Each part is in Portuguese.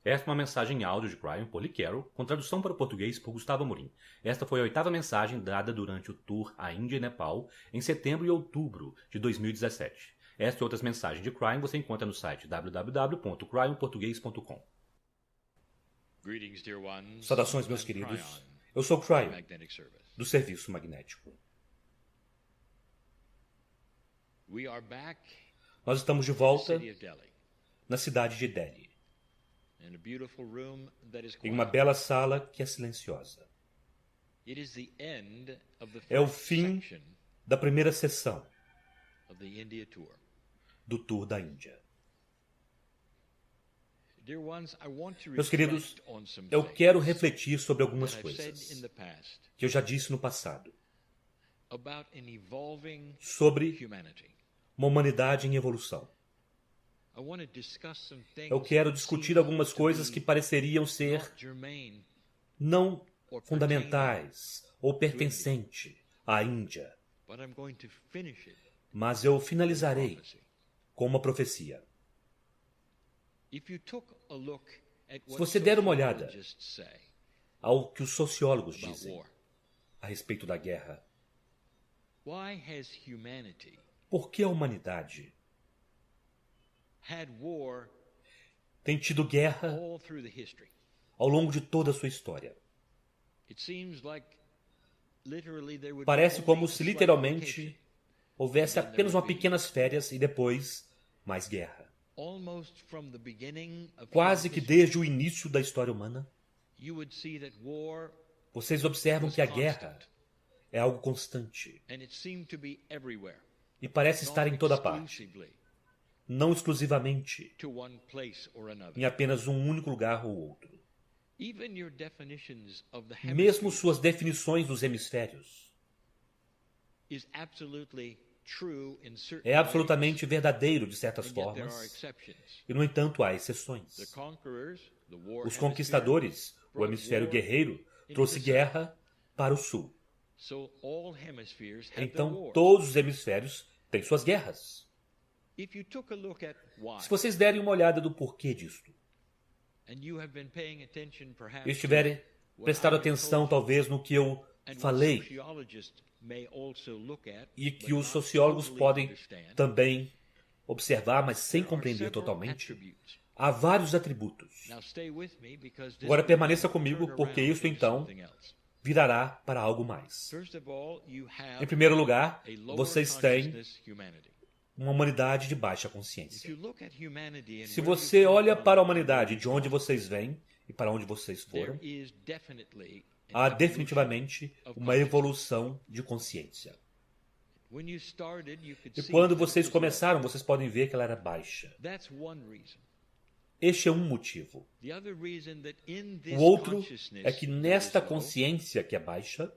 Esta é uma mensagem em áudio de Cryon por Lee Carroll, com tradução para o português por Gustavo Amorim. Esta foi a 8ª mensagem dada durante o tour à Índia e Nepal em setembro e outubro de 2017. Esta e outras mensagens de Cryon você encontra no site www.cryonportugues.com. Saudações, meus queridos. Eu sou Cryon, do Serviço Magnético. Nós estamos de volta na cidade de Delhi, em uma bela sala que é silenciosa. É o fim da primeira sessão do Tour da Índia. Meus queridos, eu quero refletir sobre algumas coisas que eu já disse no passado, sobre uma humanidade em evolução. Eu quero discutir algumas coisas que pareceriam ser não fundamentais ou pertencentes à Índia, mas eu finalizarei com uma profecia. Se você der uma olhada ao que os sociólogos dizem a respeito da guerra, por que a humanidade tem tido guerra ao longo de toda a sua história? Parece como se literalmente houvesse apenas uma pequenas férias e depois mais guerra. Quase que desde o início da história humana, vocês observam que a guerra é algo constante e parece estar em toda parte, não exclusivamente em apenas um único lugar ou outro. Mesmo suas definições dos hemisférios é absolutamente verdadeiro de certas formas, e no entanto há exceções. Os conquistadores, o hemisfério guerreiro, trouxe guerra para o sul. Então todos os hemisférios têm suas guerras. Se vocês derem uma olhada do porquê disto, e estiverem prestado atenção talvez no que eu falei, e que os sociólogos podem também observar, mas sem compreender totalmente, há vários atributos. Agora permaneça comigo, porque isso então virará para algo mais. Em primeiro lugar, vocês têm uma humanidade de baixa consciência. Se você olha para a humanidade de onde vocês vêm e para onde vocês foram, há definitivamente uma evolução de consciência. E quando vocês começaram, vocês podem ver que ela era baixa. Este é um motivo. O outro é que nesta consciência que é baixa,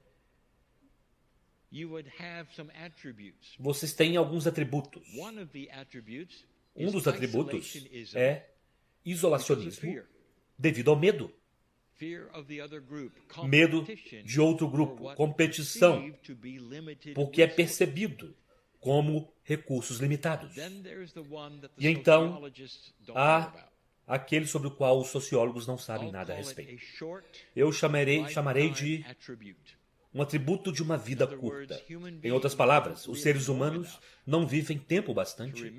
vocês têm alguns atributos. Um dos atributos é isolacionismo devido ao medo. Medo de outro grupo, competição, porque é percebido como recursos limitados. E então, há aquele sobre o qual os sociólogos não sabem nada a respeito. Eu chamarei de um atributo de uma vida curta. Em outras palavras, os seres humanos não vivem tempo bastante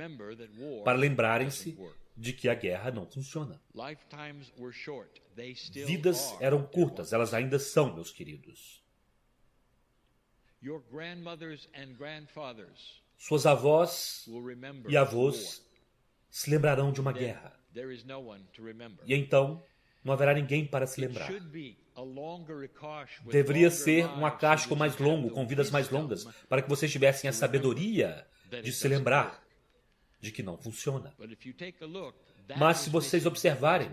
para lembrarem-se de que a guerra não funciona. Vidas eram curtas, elas ainda são, meus queridos. Suas avós e avós se lembrarão de uma guerra. E então, não haverá ninguém para se lembrar. Deveria ser um acástico mais longo, com vidas mais longas, para que vocês tivessem a sabedoria de se lembrar de que não funciona. Mas se vocês observarem,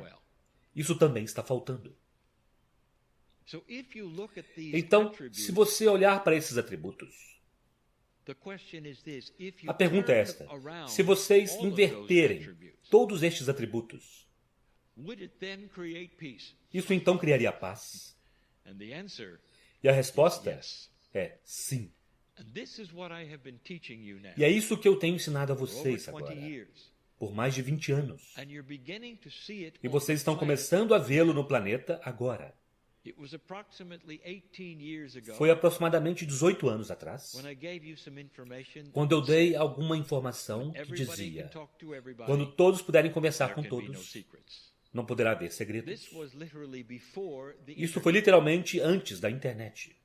isso também está faltando. Então, se você olhar para esses atributos, a pergunta é esta: se vocês inverterem todos estes atributos, isso então criaria paz? E a resposta é sim. E é isso que eu tenho ensinado a vocês agora. por mais de 20 anos. E vocês estão começando a vê-lo no planeta agora. Foi aproximadamente 18 anos atrás, quando eu dei alguma informação que dizia: quando todos puderem conversar com todos, não poderá haver segredos. Isso foi literalmente antes da internet.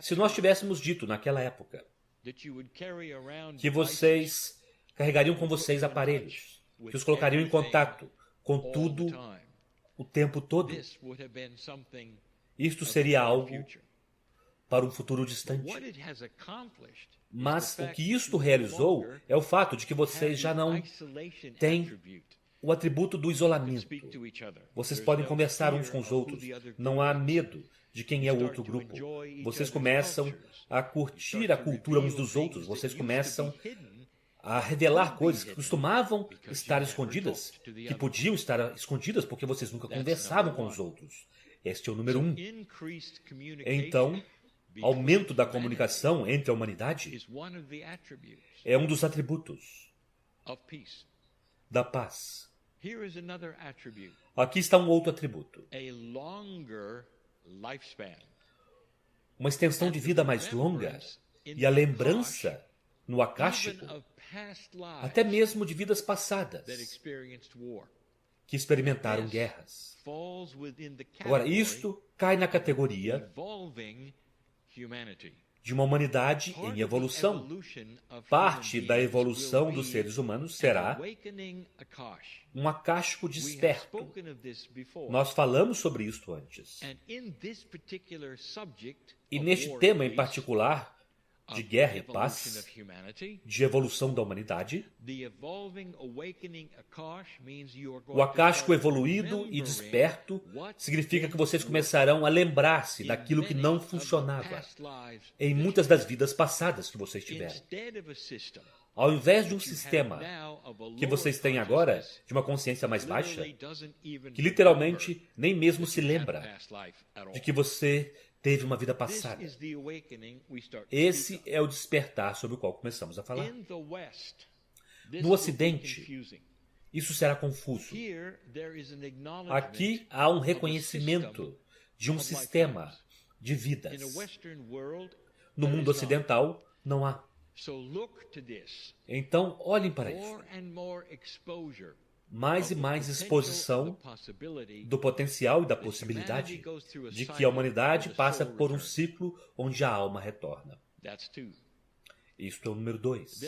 Se nós tivéssemos dito naquela época que vocês carregariam com vocês aparelhos, que os colocariam em contato com tudo o tempo todo, isto seria algo para um futuro distante. Mas o que isto realizou é o fato de que vocês já não têm o atributo do isolamento. Vocês podem conversar uns com os outros, não há medo de quem é o outro grupo. Vocês começam a curtir a cultura uns dos outros, vocês começam a revelar coisas que costumavam estar escondidas, que podiam estar escondidas porque vocês nunca conversavam com os outros. Este é o número 1. Então, aumento da comunicação entre a humanidade é um dos atributos da paz. Aqui está um outro atributo. Uma extensão de vida mais longa e a lembrança no akáshico até mesmo de vidas passadas que experimentaram guerras. Agora, isto cai na categoria de uma humanidade em evolução. Parte da evolução dos seres humanos será um akáshico desperto. Nós falamos sobre isto antes. E neste tema em particular, de guerra e paz, de evolução da humanidade, o akáshico evoluído e desperto significa que vocês começarão a lembrar-se daquilo que não funcionava em muitas das vidas passadas que vocês tiveram. Ao invés de um sistema que vocês têm agora, de uma consciência mais baixa, que literalmente nem mesmo se lembra de que você teve uma vida passada. Esse é o despertar sobre o qual começamos a falar. No Ocidente, isso será confuso. Aqui há um reconhecimento de um sistema de vidas. No mundo ocidental, não há. Então, olhem para isso. Mais e mais exposição do potencial e da possibilidade de que a humanidade passa por um ciclo onde a alma retorna. Isto é o número 2.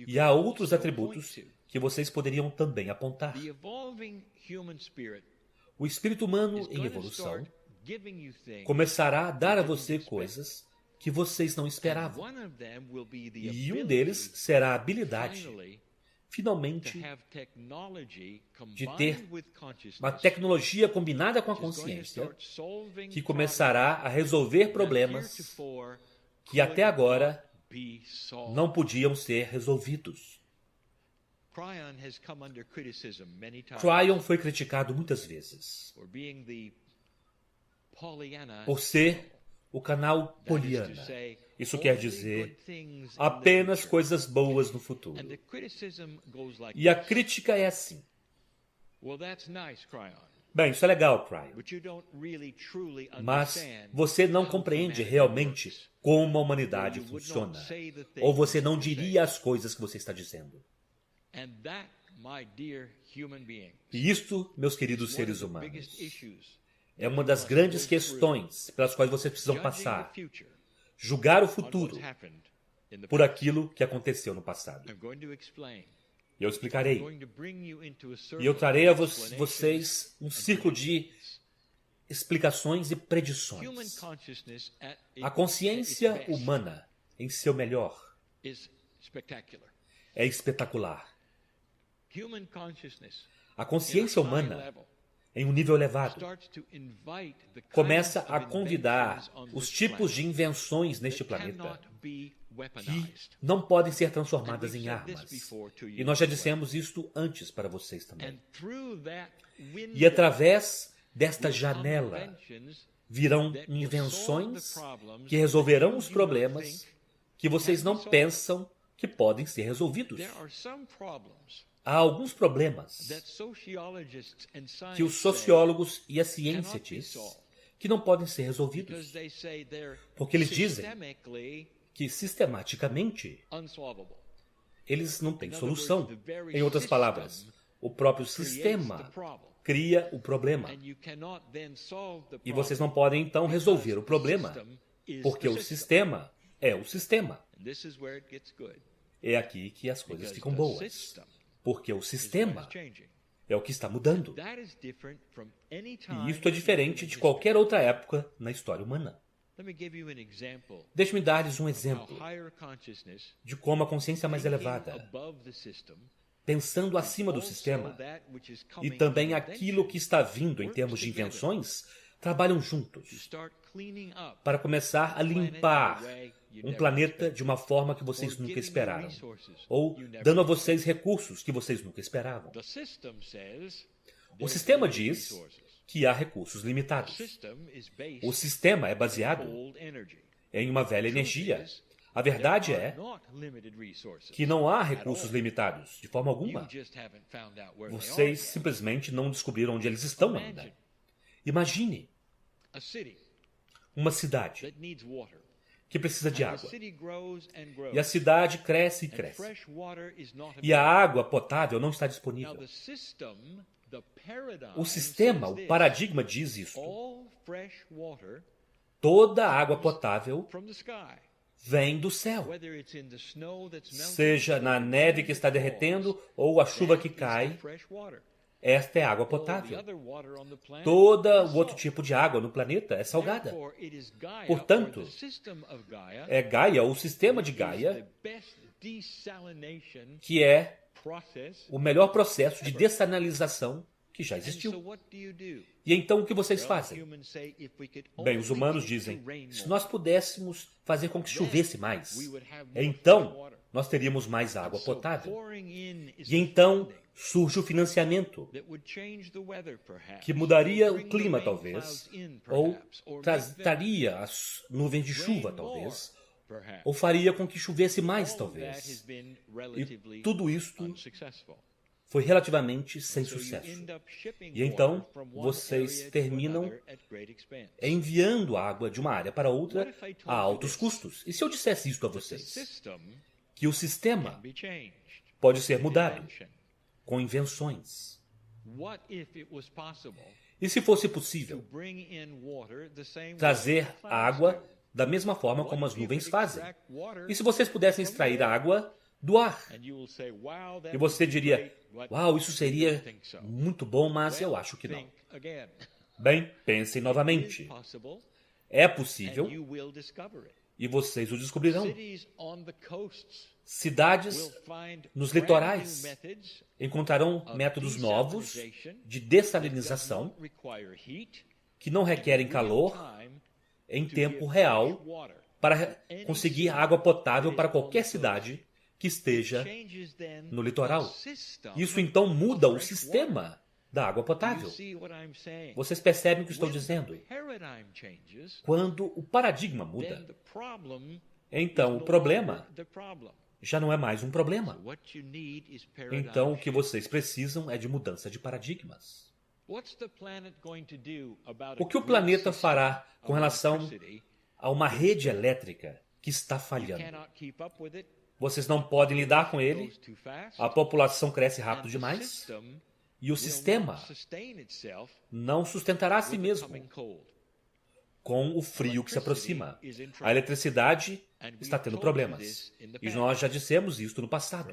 E há outros atributos que vocês poderiam também apontar. O espírito humano em evolução começará a dar a você coisas que vocês não esperavam. E um deles será a habilidade, finalmente, de ter uma tecnologia combinada com a consciência que começará a resolver problemas que até agora não podiam ser resolvidos. Cryon foi criticado muitas vezes por ser o canal Poliana. Isso quer dizer apenas coisas boas no futuro. E a crítica é assim. Bem, isso é legal, Cryon. Mas você não compreende realmente como a humanidade funciona. Ou você não diria as coisas que você está dizendo. E isto, meus queridos seres humanos, é uma das grandes questões pelas quais vocês precisam passar. Julgar o futuro por aquilo que aconteceu no passado. E eu explicarei. E eu trarei a vocês um círculo de explicações e predições. A consciência humana, em seu melhor, é espetacular. A consciência humana, em um nível elevado, começa a convidar os tipos de invenções neste planeta que não podem ser transformadas em armas. E nós já dissemos isto antes para vocês também. E através desta janela virão invenções que resolverão os problemas que vocês não pensam que podem ser resolvidos. Há alguns problemas que os sociólogos e a ciência dizem que não podem ser resolvidos, porque eles dizem que sistematicamente eles não têm solução. Em outras palavras, o próprio sistema cria o problema. E vocês não podem então resolver o problema, porque o sistema é o sistema. É aqui que as coisas ficam boas, porque o sistema é o que está mudando. E isto é diferente de qualquer outra época na história humana. Deixe-me dar-lhes um exemplo de como a consciência mais elevada, pensando acima do sistema, e também aquilo que está vindo em termos de invenções, trabalham juntos para começar a limpar um planeta de uma forma que vocês nunca esperaram, ou dando a vocês recursos que vocês nunca esperavam. O sistema diz que há recursos limitados. O sistema é baseado em uma velha energia. A verdade é que não há recursos limitados, de forma alguma. Vocês simplesmente não descobriram onde eles estão ainda. Imagine uma cidade que precisa de água. E a cidade cresce e cresce. E a água potável não está disponível. O sistema, o paradigma diz isso. Toda a água potável vem do céu. Seja na neve que está derretendo ou a chuva que cai, esta é água potável. Todo o outro tipo de água no planeta é salgada. Portanto, é Gaia, o sistema de Gaia, que é o melhor processo de dessalinização que já existiu. E então o que vocês fazem? Bem, os humanos dizem, se nós pudéssemos fazer com que chovesse mais, então nós teríamos mais água potável. E então surge o financiamento, que mudaria o clima, talvez, ou traria as nuvens de chuva, talvez, ou faria com que chovesse mais, talvez. E tudo isto foi relativamente sem sucesso. E então, vocês terminam enviando água de uma área para outra a altos custos. E se eu dissesse isto a vocês? Que o sistema pode ser mudado com invenções. E se fosse possível trazer água da mesma forma como as nuvens fazem? E se vocês pudessem extrair água do ar? E você diria, uau, isso seria muito bom, mas eu acho que não. Bem, pensem novamente. É possível e vocês o descobrirão. Cidades nos litorais encontrarão métodos novos de dessalinização que não requerem calor em tempo real para conseguir água potável para qualquer cidade que esteja no litoral. Isso então muda o sistema da água potável. Vocês percebem o que estou dizendo? Quando o paradigma muda, então o problema já não é mais um problema. Então o que vocês precisam é de mudança de paradigmas. O que o planeta fará com relação a uma rede elétrica que está falhando? Vocês não podem lidar com ele, a população cresce rápido demais, e o sistema não sustentará a si mesmo com o frio que se aproxima. A eletricidade está tendo problemas. E nós já dissemos isso no passado.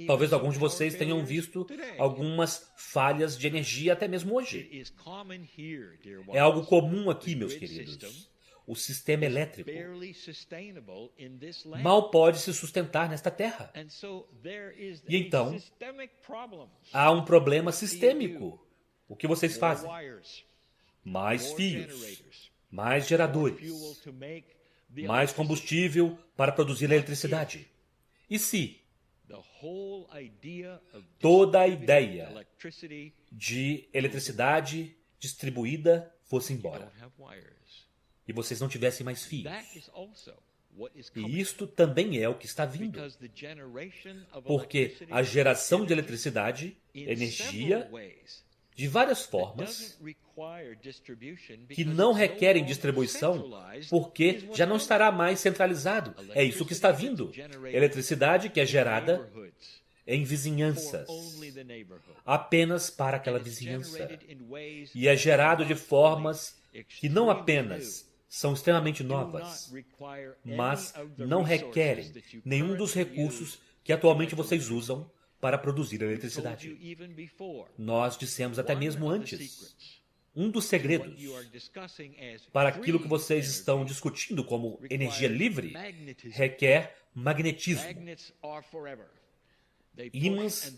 Talvez alguns de vocês tenham visto algumas falhas de energia até mesmo hoje. É algo comum aqui, meus queridos. O sistema elétrico mal pode se sustentar nesta terra. E então, há um problema sistêmico. O que vocês fazem? Mais fios, mais geradores, mais combustível para produzir eletricidade. E se toda a ideia de eletricidade distribuída fosse embora e vocês não tivessem mais fios? E isto também é o que está vindo. Porque a geração de eletricidade, energia, de várias formas, que não requerem distribuição, porque já não estará mais centralizado. É isso que está vindo. Eletricidade que é gerada em vizinhanças, apenas para aquela vizinhança. E é gerado de formas que não apenas são extremamente novas, mas não requerem nenhum dos recursos que atualmente vocês usam para produzir eletricidade. Nós dissemos até mesmo antes, um dos segredos para aquilo que vocês estão discutindo como energia livre requer magnetismo. Ímãs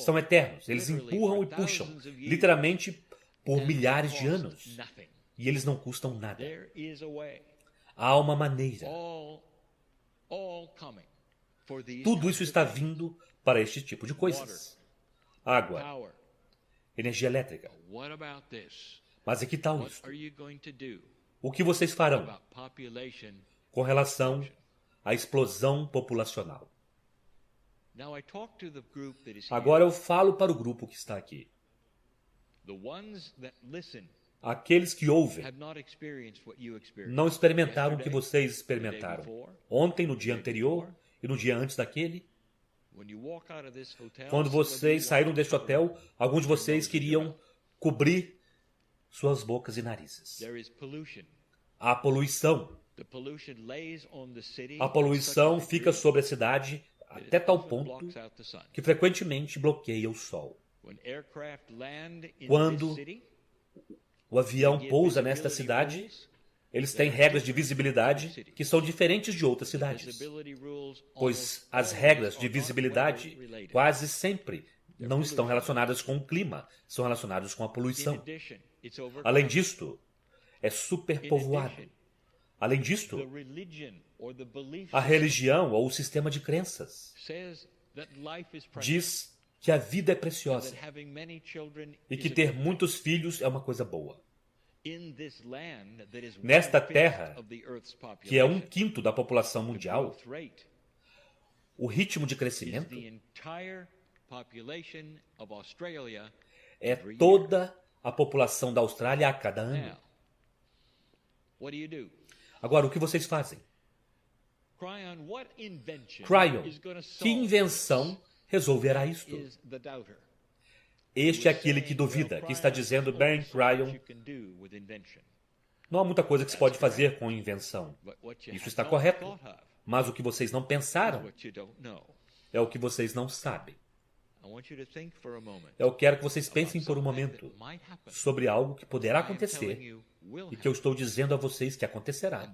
são eternos, eles empurram e puxam, literalmente por milhares de anos, e eles não custam nada. Há uma maneira. Tudo isso está vindo para este tipo de coisas. Água, energia elétrica. Mas e que tal isso? O que vocês farão com relação à explosão populacional? Agora eu falo para o grupo que está aqui. Aqueles que ouvem não experimentaram o que vocês experimentaram ontem, no dia anterior e no dia antes daquele. Quando vocês saíram deste hotel, alguns de vocês queriam cobrir suas bocas e narizes. Há poluição. A poluição fica sobre a cidade até tal ponto que frequentemente bloqueia o sol. Quando o avião pousa nesta cidade, eles têm regras de visibilidade que são diferentes de outras cidades, pois as regras de visibilidade quase sempre não estão relacionadas com o clima, são relacionadas com a poluição. Além disto, é superpovoado. Além disto, a religião ou o sistema de crenças diz que a vida é preciosa e que ter muitos filhos é uma coisa boa. Nesta terra, que é 1/5 da população mundial, o ritmo de crescimento é toda a população da Austrália a cada ano. Agora, o que vocês fazem? Cryon, que invenção resolverá isto? Este é aquele que duvida, que está dizendo, bem, Cryon, não há muita coisa que se pode fazer com invenção. Isso está correto. Mas o que vocês não pensaram é o que vocês não sabem. Eu quero que vocês pensem por um momento sobre algo que poderá acontecer e que eu estou dizendo a vocês que acontecerá.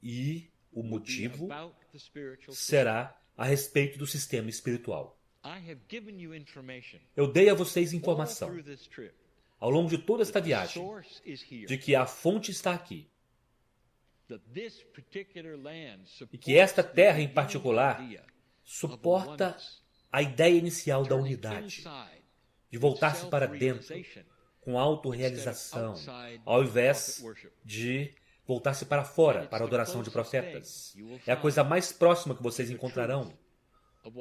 E o motivo será a respeito do sistema espiritual. Eu dei a vocês informação ao longo de toda esta viagem de que a fonte está aqui e que esta terra em particular suporta a ideia inicial da unidade, de voltar-se para dentro com autorrealização, ao invés de voltar-se para fora, para a adoração de profetas. É a coisa mais próxima que vocês encontrarão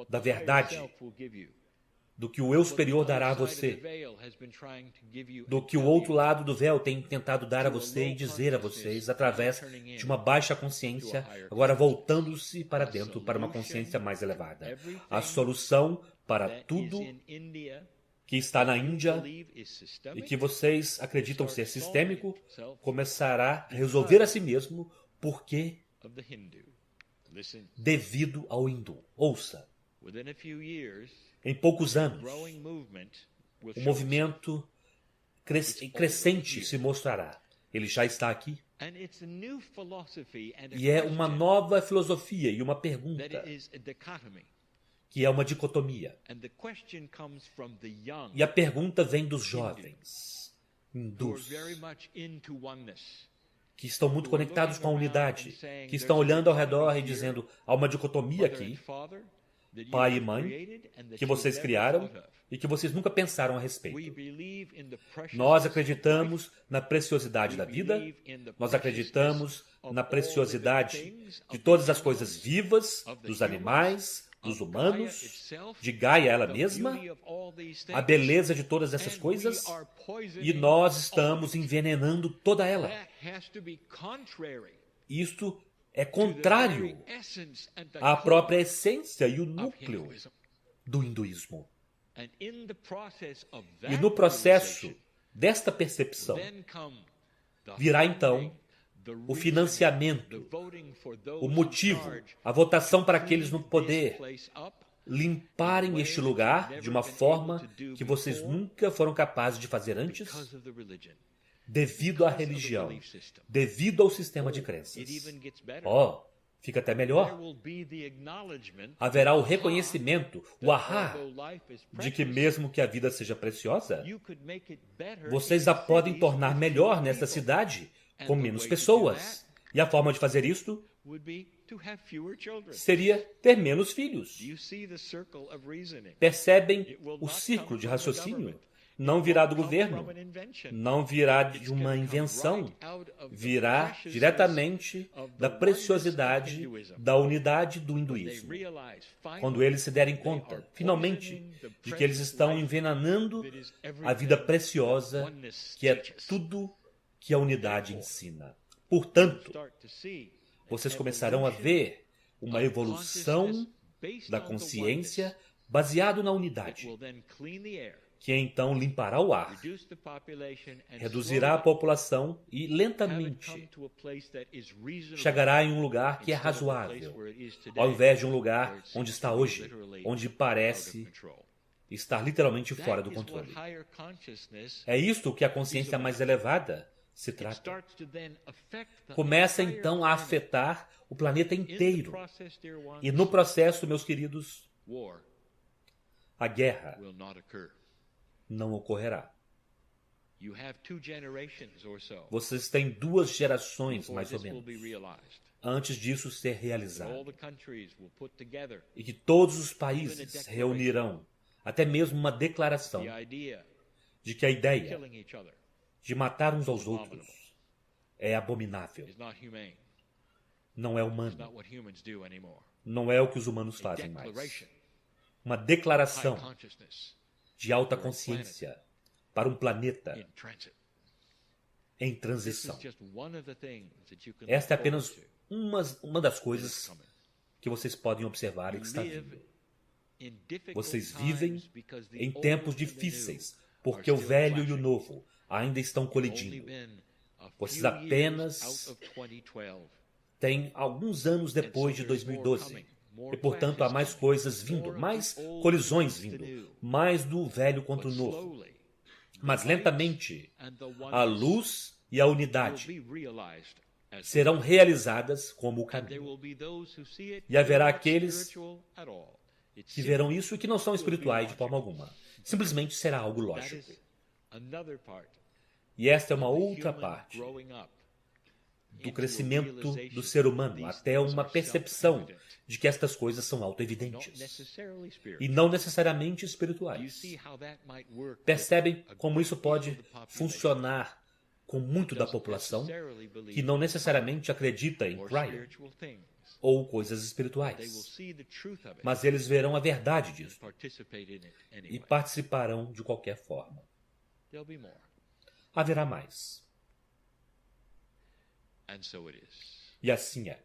da verdade, do que o eu superior dará a você, do que o outro lado do véu tem tentado dar a você e dizer a vocês através de uma baixa consciência, agora voltando-se para dentro, para uma consciência mais elevada. A solução para tudo que está na Índia e que vocês acreditam ser sistêmico começará a resolver a si mesmo porque devido ao hindu. Ouça. Em poucos anos, o movimento crescente se mostrará. Ele já está aqui. E é uma nova filosofia e uma pergunta, que é uma dicotomia. E a pergunta vem dos jovens, hindus, que estão muito conectados com a unidade, que estão olhando ao redor e dizendo, há uma dicotomia aqui, pai e mãe, que vocês criaram, e que vocês nunca pensaram a respeito. Nós acreditamos na preciosidade da vida, nós acreditamos na preciosidade de todas as coisas vivas, dos animais, dos humanos, de Gaia ela mesma, a beleza de todas essas coisas, e nós estamos envenenando toda ela. Isto é contrário à própria essência e o núcleo do hinduísmo. E no processo desta percepção, virá então o financiamento, o motivo, a votação para aqueles no poder limparem este lugar de uma forma que vocês nunca foram capazes de fazer antes, devido à religião, devido ao sistema de crenças. Fica até melhor. Haverá o reconhecimento, o ahá, de que mesmo que a vida seja preciosa, vocês a podem tornar melhor nesta cidade com menos pessoas. E a forma de fazer isto seria ter menos filhos. Percebem o círculo de raciocínio? Não virá do governo, não virá de uma invenção, virá diretamente da preciosidade, da unidade do hinduísmo. Quando eles se derem conta, finalmente, de que eles estão envenenando a vida preciosa, que é tudo que a unidade ensina. Portanto, vocês começarão a ver uma evolução da consciência baseado na unidade, que então limpará o ar, reduzirá a população e, lentamente, chegará em um lugar que é razoável, ao invés de um lugar onde está hoje, onde parece estar literalmente fora do controle. É isto que a consciência mais elevada se trata. Começa então a afetar o planeta inteiro. E no processo, meus queridos, a guerra não ocorrerá. Vocês têm 2 gerações, mais ou menos, antes disso ser realizado. E que todos os países reunirão até mesmo uma declaração de que a ideia de matar uns aos outros é abominável. Não é humano. Não é o que os humanos fazem mais. Uma declaração de alta consciência para um planeta em transição. Esta é apenas uma das coisas que vocês podem observar e que está vindo. Vocês vivem em tempos difíceis, porque o velho e o novo ainda estão colidindo. Vocês apenas têm alguns anos depois de 2012. E, portanto, há mais coisas vindo, mais colisões vindo, mais do velho contra o novo. Mas, lentamente, a luz e a unidade serão realizadas como o caminho. E haverá aqueles que verão isso e que não são espirituais de forma alguma. Simplesmente será algo lógico. E esta é uma outra parte do crescimento do ser humano, até uma percepção de que estas coisas são auto-evidentes e não necessariamente espirituais. Percebem como isso pode funcionar com muito da população que não necessariamente acredita em Kriyam ou coisas espirituais, mas eles verão a verdade disso e participarão de qualquer forma. Haverá mais. E assim é.